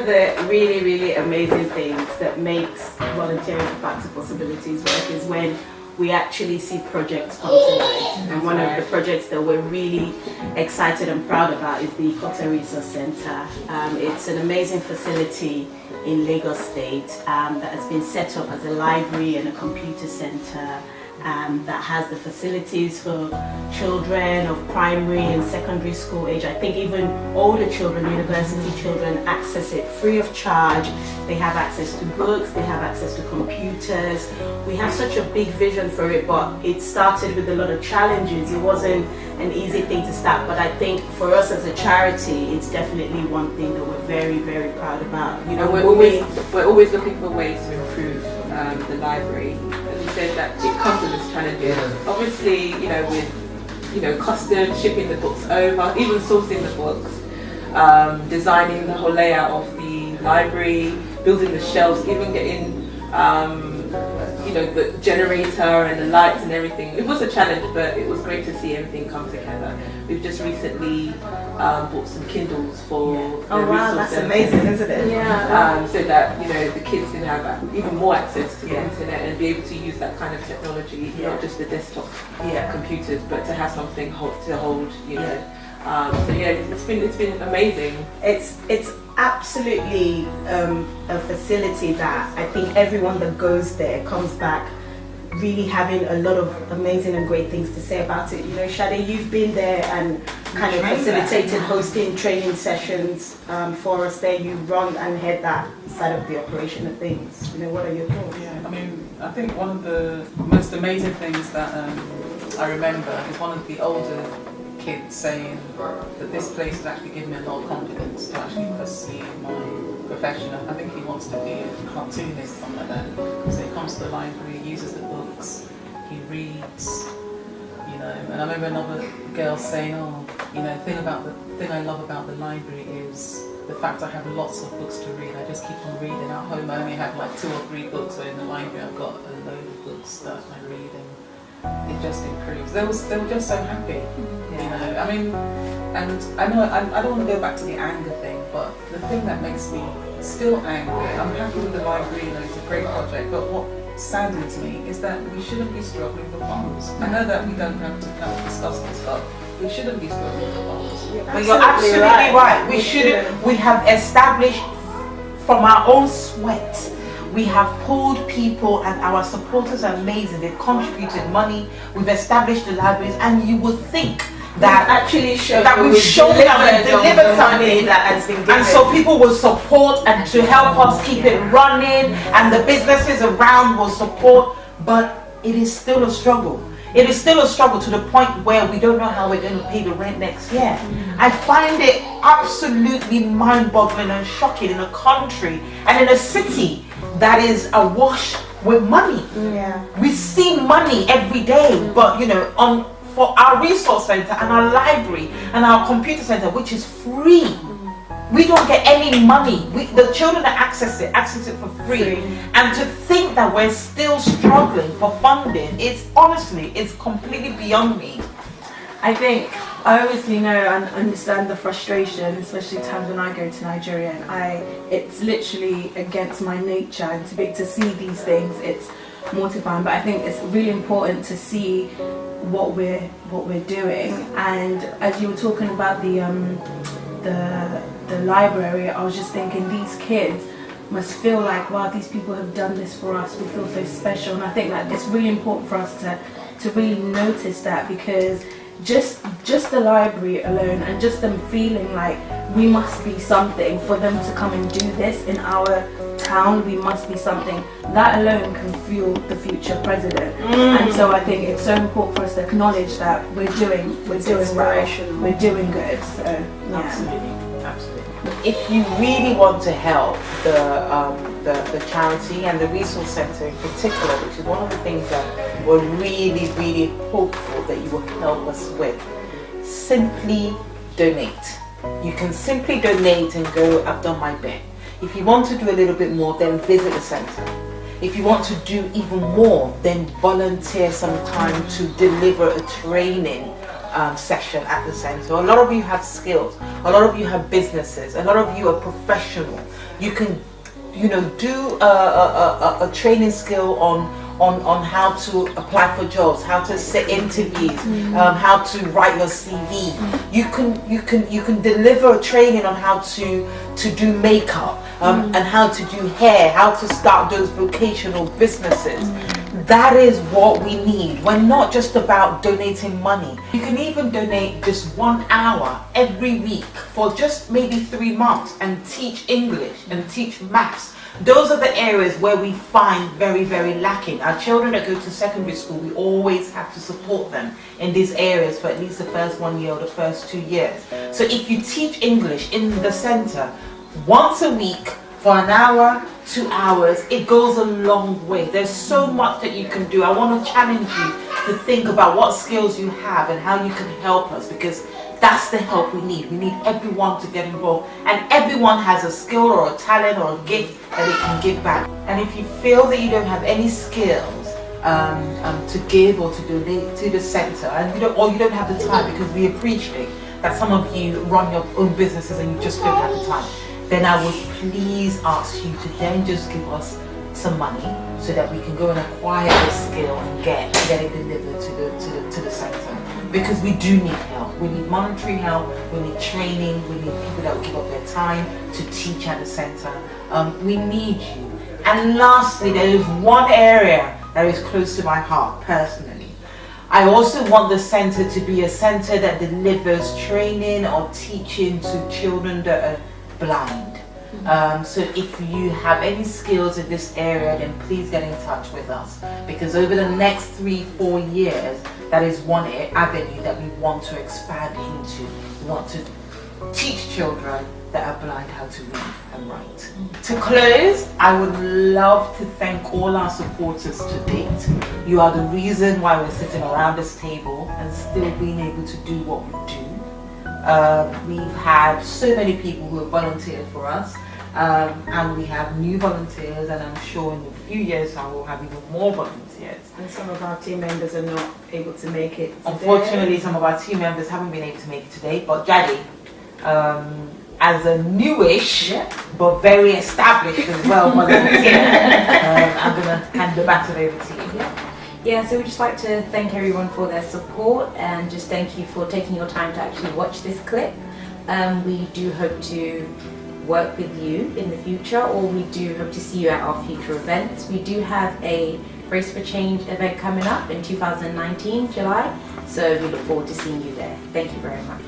of the really, really amazing things that makes volunteering for Back to Possibilities work is when we actually see projects come to life. And one of the projects that we're really excited and proud about is the Ikoto Resource Centre. It's an amazing facility in Lagos State that has been set up as a library and a computer centre that has the facilities for children of primary and secondary school age. I think even older children, university children, access it free of charge. They have access to books, they have access to computers. We have such a big vision for it, but it started with a lot of challenges. It wasn't an easy thing to start, but I think for us as a charity, it's definitely one thing that we're very, very proud about. You know, we're always looking for ways to improve the library. Said that it comes with its challenges. Obviously, with customs, shipping the books over, even sourcing the books, designing the whole layout of the library, building the shelves, even getting the generator and the lights and everything. It was a challenge, but it was great to see everything come together. We've just recently bought some Kindles for the resource that's centre. amazing, isn't it? Yeah. So that the kids can have even more access to the internet and be able to use that kind of technology, not just the desktop computers, but to have something to hold. It's been amazing. It's absolutely a facility that I think everyone that goes there comes back really having a lot of amazing and great things to say about it. Shade, you've been there and kind of facilitated hosting training sessions for us there. You run and head that side of the operation of things. What are your thoughts? I think one of the most amazing things that I remember is one of the older kids saying that this place has actually given me a lot of confidence to actually pursue my profession. I think he wants to be a cartoonist or something like that. So he comes to the library, uses the books, he reads, and I remember another girl saying, the thing I love about the library is the fact I have lots of books to read. I just keep on reading. At home I only have like 2 or 3 books, so in the library I've got a load of books that I read, and it just improves. They were just so happy, And I know I don't want to go back to the anger thing, but the thing that makes me still angry, I'm happy with the library, it's a great project, but what saddens me is that we shouldn't be struggling for funds. I know that we don't have to discuss this, but we shouldn't be struggling for funds. But you're absolutely right. We shouldn't. We have established from our own sweat. We have pulled people, and our supporters are amazing. They've contributed money. We've established the libraries, and you would think that actually we've shown that we've delivered something that has been given. And so people will support and to help us keep it running, and the businesses around will support, but it is still a struggle. It is still a struggle to the point where we don't know how we're going to pay the rent next year. I find it absolutely mind-boggling and shocking in a country and in a city that is awash with money. We see money every day, but for our resource center and our library and our computer center, which is free, we don't get any money. The children that access it for free. And to think that we're still struggling for funding, it's completely beyond me. I think I obviously know and understand the frustration, especially times when I go to Nigeria, and it's literally against my nature, and to see these things, it's mortifying. But I think it's really important to see what we're doing. And as you were talking about the library, I was just thinking these kids must feel like, wow, these people have done this for us. We feel so special, and I think that it's really important for us to really notice that, because just the library alone and just them feeling like we must be something for them to come and do this in our town, we must be something, that alone can fuel the future president. And so I think it's so important for us to acknowledge that we're doing well, we're doing good. So Absolutely. If you really want to help the charity and the resource center in particular, which is one of the things that we're really, really hopeful that you will help us with, simply donate. You can simply donate and go, I've done my bit. If you want to do a little bit more, then visit the center. If you want to do even more, then volunteer some time to deliver a training session at the centre. A lot of you have skills, a lot of you have businesses, a lot of you are professional. You can, do a training skill on how to apply for jobs, how to set interviews, how to write your CV. You can deliver a training on how to do makeup, and how to do hair, how to start those vocational businesses. That is what we need. We're not just about donating money. You can even donate just 1 hour every week for just maybe 3 months and teach English and teach maths. Those are the areas where we find very, very lacking. Our children that go to secondary school, we always have to support them in these areas for at least the first 1 year or the first 2 years. So if you teach English in the centre once a week for 1 hour, 2 hours, it goes a long way. There's so much that you can do. I want to challenge you to think about what skills you have and how you can help us, because that's the help we need. We need everyone to get involved, and everyone has a skill or a talent or a gift that they can give back. And if you feel that you don't have any skills to give or to donate to the centre, and you don't have the time, because we appreciate that some of you run your own businesses and you just don't have the time, then I would please ask you to then just give us some money so that we can go and acquire the skill and get it delivered to the centre. Because we do need help. We need monetary help, we need training, we need people that will give up their time to teach at the centre. We need you. And lastly, there is one area that is close to my heart personally. I also want the centre to be a centre that delivers training or teaching to children that are blind. So if you have any skills in this area, then please get in touch with us, because over the next 3-4 years, that is one avenue that we want to expand into. We want to teach children that are blind how to read and write. To close, I would love to thank all our supporters to date. You are the reason why we're sitting around this table and still being able to do what we do. We've had so many people who have volunteered for us, and we have new volunteers, and I'm sure in a few years I will have even more volunteers. And some of our team members are not able to make it today. Unfortunately, some of our team members haven't been able to make it today, but Jadi, as a newish but very established as well volunteer, I'm going to hand the baton over to you. Yeah, so we'd just like to thank everyone for their support, and just thank you for taking your time to actually watch this clip. We do hope to work with you in the future, or we do hope to see you at our future events. We do have a Race for Change event coming up in 2019, July, so we look forward to seeing you there. Thank you very much.